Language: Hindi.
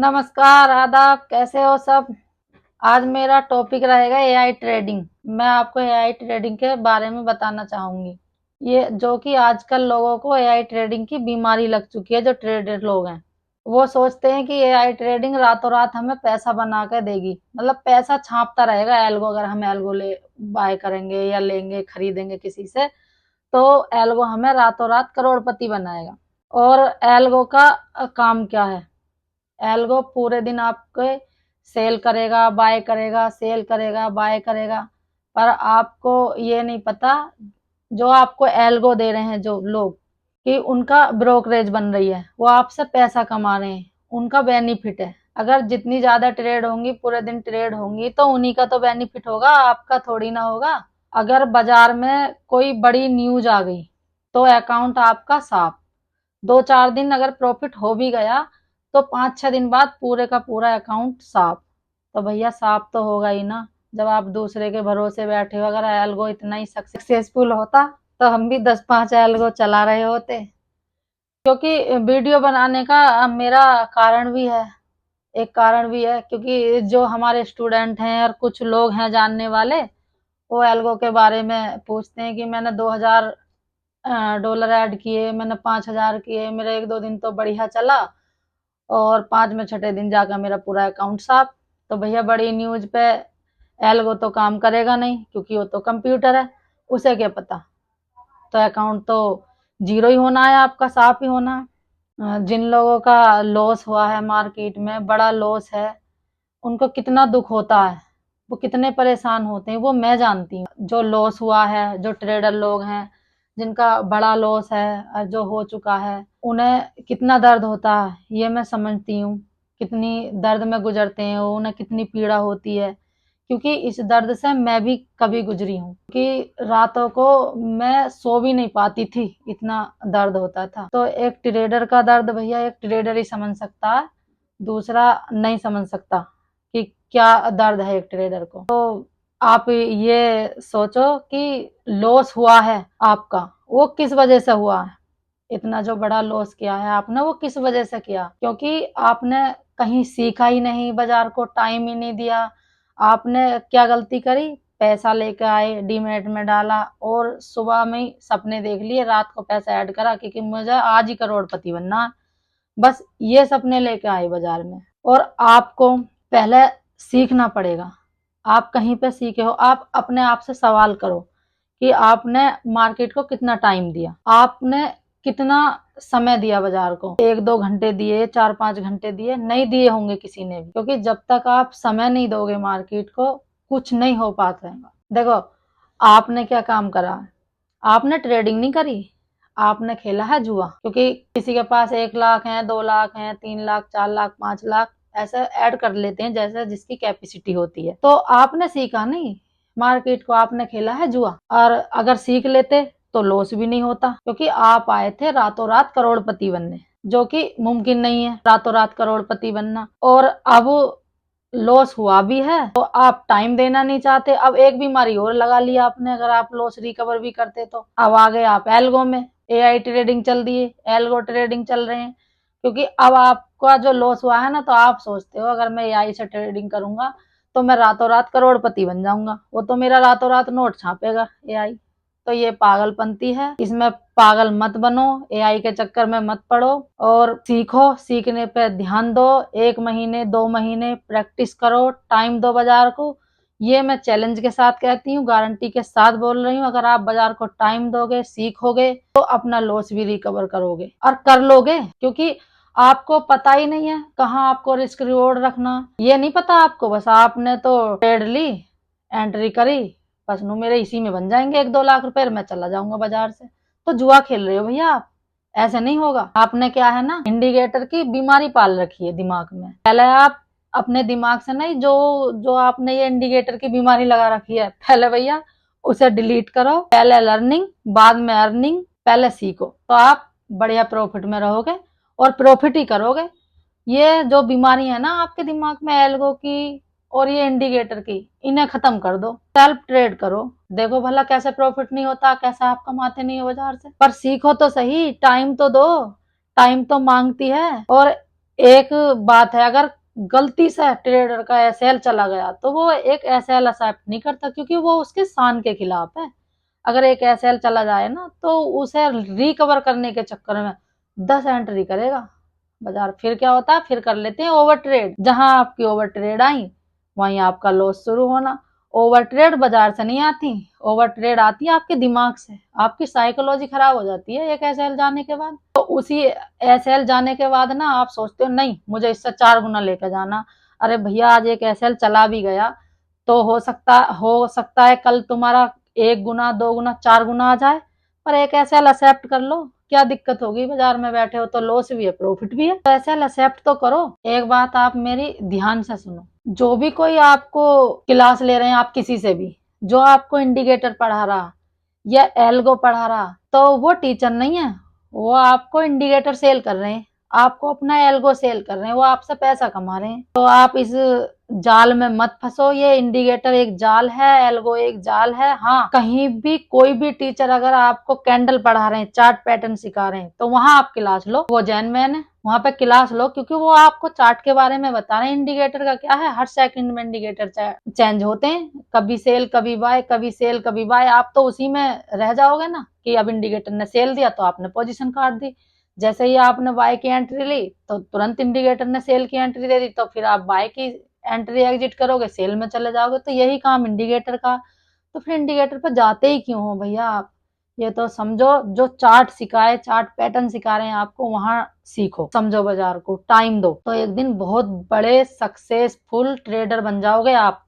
नमस्कार, आदाब, कैसे हो सब। आज मेरा टॉपिक रहेगा एआई ट्रेडिंग। मैं आपको एआई ट्रेडिंग के बारे में बताना चाहूंगी। ये जो कि आजकल लोगों को एआई ट्रेडिंग की बीमारी लग चुकी है। जो ट्रेडर लोग हैं वो सोचते हैं कि एआई ट्रेडिंग रातों रात हमें पैसा बना के देगी, मतलब पैसा छापता रहेगा। एल्गो, अगर हम एल्गो ले बाय करेंगे या लेंगे खरीदेंगे किसी से, तो एल्गो हमें रातों रात करोड़पति बनाएगा। और एल्गो का काम क्या है? एल्गो पूरे दिन आपके सेल करेगा, बाय करेगा, सेल करेगा, बाय करेगा। पर आपको ये नहीं पता, जो आपको एल्गो दे रहे हैं जो लोग, कि उनका ब्रोकरेज बन रही है, वो आपसे पैसा कमा रहे हैं, उनका बेनिफिट है। अगर जितनी ज्यादा ट्रेड होंगी, पूरे दिन ट्रेड होंगी, तो उन्हीं का तो बेनिफिट होगा, आपका थोड़ी ना होगा। अगर बाजार में कोई बड़ी न्यूज आ गई तो अकाउंट आपका साफ। 2-4 दिन अगर प्रॉफिट हो भी गया तो 5-6 दिन बाद पूरे का पूरा अकाउंट साफ। तो भैया साफ तो होगा ही ना, जब आप दूसरे के भरोसे बैठे हो। अगर एल्गो इतना ही सक्सेसफुल होता तो हम भी 10-5 एल्गो चला रहे होते। क्योंकि वीडियो बनाने का मेरा कारण भी है, एक कारण भी है, क्योंकि जो हमारे स्टूडेंट हैं और कुछ लोग हैं जानने वाले, वो एल्गो के बारे में पूछते हैं कि मैंने $2000 ऐड किए, मैंने 5000 किए, मेरा 1-2 दिन तो बढ़िया चला और 5वें-6ठे दिन जाकर मेरा पूरा अकाउंट साफ। तो भैया बड़ी न्यूज पे एल्गो तो काम करेगा नहीं, क्योंकि वो तो कंप्यूटर है, उसे क्या पता। तो अकाउंट तो जीरो ही होना है, आपका साफ ही होना है। जिन लोगों का लॉस हुआ है, मार्केट में बड़ा लॉस है, उनको कितना दुख होता है, वो कितने परेशान होते हैं, वो मैं जानती हूँ। जो लॉस हुआ है, जो ट्रेडर लोग हैं जिनका बड़ा लॉस है जो हो चुका है, उन्हें कितना दर्द होता है ये मैं समझती हूँ। कितनी दर्द में गुजरते हैं वो, उन्हें कितनी पीड़ा होती है, क्योंकि इस दर्द से मैं भी कभी गुजरी हूँ। कि रातों को मैं सो भी नहीं पाती थी, इतना दर्द होता था। तो एक ट्रेडर का दर्द भैया एक ट्रेडर ही समझ सकता है, दूसरा नहीं समझ सकता कि क्या दर्द है एक ट्रेडर को। तो आप ये सोचो कि लॉस हुआ है आपका, वो किस वजह से हुआ है। इतना जो बड़ा लॉस किया है आपने, वो किस वजह से किया? क्योंकि आपने कहीं सीखा ही नहीं, बाजार को टाइम ही नहीं दिया। आपने क्या गलती करी? पैसा लेके आए, डीमैट में डाला और सुबह में ही सपने देख लिए, रात को पैसा ऐड करा क्योंकि मुझे आज ही करोड़पति बनना है। बस ये सपने लेके आए बाजार में। और आपको पहले सीखना पड़ेगा। आप कहीं पे सीखे हो, आप अपने आप से सवाल करो कि आपने मार्केट को कितना टाइम दिया, आपने कितना समय दिया बाजार को। 1-2 घंटे दिए, 4-5 घंटे दिए? नहीं दिए होंगे किसी ने भी, क्योंकि जब तक आप समय नहीं दोगे मार्केट को, कुछ नहीं हो पाता। देखो, आपने क्या काम करा, आपने ट्रेडिंग नहीं करी, आपने खेला है जुआ। क्योंकि किसी के पास 1 लाख है, 2 लाख है, 3 लाख, 4 लाख, 5 लाख ऐसे ऐड कर लेते हैं जैसे जिसकी कैपेसिटी होती है। तो आपने सीखा नहीं मार्केट को, आपने खेला है जुआ। और अगर सीख लेते तो लॉस भी नहीं होता, क्योंकि आप आए थे रातों रात करोड़पति बनने, जो कि मुमकिन नहीं है रातों रात करोड़पति बनना। और अब लॉस हुआ भी है तो आप टाइम देना नहीं चाहते। अब एक बीमारी और लगा लिया आपने, अगर आप लॉस रिकवर भी करते तो। अब आ गए आप एल्गो में, एआई ट्रेडिंग चल दी है, एल्गो ट्रेडिंग चल रहे हैं। क्योंकि अब आपका जो लॉस हुआ है ना, तो आप सोचते हो अगर मैं एआई से ट्रेडिंग करूंगा तो मैं रातों रात करोड़पति बन जाऊंगा, वो तो मेरा रातों रात नोट छापेगा एआई। तो ये पागलपंती है, इसमें पागल मत बनो, एआई के चक्कर में मत पड़ो और सीखो। सीखने पे ध्यान दो, 1 महीने 2 महीने प्रैक्टिस करो, टाइम दो बाजार को। ये मैं चैलेंज के साथ कहती हूँ, गारंटी के साथ बोल रही हूँ। अगर आप बाजार को टाइम दोगे, सीखोगे, तो अपना लॉस भी रिकवर करोगे और कर लोगे। क्योंकि आपको पता ही नहीं है कहाँ आपको रिस्क रिवॉर्ड रखना, ये नहीं पता आपको। बस आपने तो ट्रेड ली, एंट्री करी, बस नु मेरे इसी में बन जाएंगे 1-2 लाख रुपए, मैं चला जाऊंगा बाजार से। तो जुआ खेल रहे हो भैया आप, ऐसे नहीं होगा। आपने क्या है ना, इंडिकेटर की बीमारी पाल रखी है दिमाग में। पहले आप अपने दिमाग से नहीं, जो जो आपने ये इंडिकेटर की बीमारी लगा रखी है, पहले भैया उसे डिलीट करो। पहले लर्निंग, बाद में अर्निंग, पहले सीखो, तो आप बढ़िया प्रॉफिट में रहोगे और प्रॉफिट ही करोगे। ये जो बीमारी है ना आपके दिमाग में, एल्गो की और ये इंडिकेटर की, इन्हें खत्म कर दो। सेल्फ ट्रेड करो, देखो भला कैसे प्रॉफिट नहीं होता, कैसे आप कमाते नहीं हो बाजार से। पर सीखो तो सही, टाइम तो दो, टाइम तो मांगती है। और एक बात है, अगर गलती से ट्रेडर का एसएल चला गया तो वो एक एसएल एक्सेप्ट नहीं करता, क्योंकि वो उसके शान के खिलाफ है। अगर एक एसएल चला जाए ना तो उसे रिकवर करने के चक्कर में 10 एंट्री करेगा बाजार। फिर क्या होता है, फिर कर लेते हैं ओवर ट्रेड। जहां आपकी ओवर ट्रेड आई वहीं आपका लॉस शुरू होना। ओवर ट्रेड बाजार से नहीं आती, ओवर ट्रेड आती है आपके दिमाग से। आपकी साइकोलॉजी खराब हो जाती है एक एसएल जाने के बाद। तो उसी एसएल जाने के बाद ना आप सोचते हो नहीं मुझे इससे 4 गुना लेकर जाना। अरे भैया आज एक एसएल चला भी गया तो हो सकता है कल तुम्हारा 1 गुना 2 गुना 4 गुना आ जाए, पर एक एसएल एक्सेप्ट कर लो। क्या दिक्कत होगी, बाजार में बैठे हो तो लॉस भी है प्रॉफिट भी है, तो एसएल एक्सेप्ट तो करो। एक बात आप मेरी ध्यान से सुनो, जो भी कोई आपको क्लास ले रहे हैं आप किसी से भी, जो आपको इंडिकेटर पढ़ा रहा या एल्गो पढ़ा रहा, तो वो टीचर नहीं है, वो आपको इंडिकेटर सेल कर रहे हैं, आपको अपना एल्गो सेल कर रहे हैं, वो आपसे पैसा कमा रहे हैं। तो आप इस जाल में मत फंसो। ये इंडिकेटर एक जाल है, एल्गो एक जाल है। हाँ, कहीं भी कोई भी टीचर अगर आपको कैंडल पढ़ा रहे हैं, चार्ट पैटर्न सिखा रहे हैं, तो वहां आप क्लास लो, वो जैनमैन है, वहां पे क्लास लो, क्योंकि वो आपको चार्ट के बारे में बता रहे हैं। इंडिकेटर का क्या है, हर सेकंड में इंडिकेटर चेंज होते हैं, कभी सेल कभी बाय, कभी सेल कभी बाय। आप तो उसी में रह जाओगे ना कि अब इंडिकेटर ने सेल दिया तो आपने पोजीशन काट दी। जैसे ही आपने बाय की एंट्री ली तो तुरंत इंडिकेटर ने सेल की एंट्री दे दी, तो फिर आप बाय की एंट्री एग्जिट करोगे, सेल में चले जाओगे। तो यही काम इंडिकेटर का। तो फिर इंडिकेटर पर जाते ही क्यों हो भैया आप? ये तो समझो जो चार्ट सिखाए, चार्ट पैटर्न सिखा रहे हैं आपको, वहां सीखो, समझो बाजार को, टाइम दो, तो एक दिन बहुत बड़े सक्सेसफुल ट्रेडर बन जाओगे आप।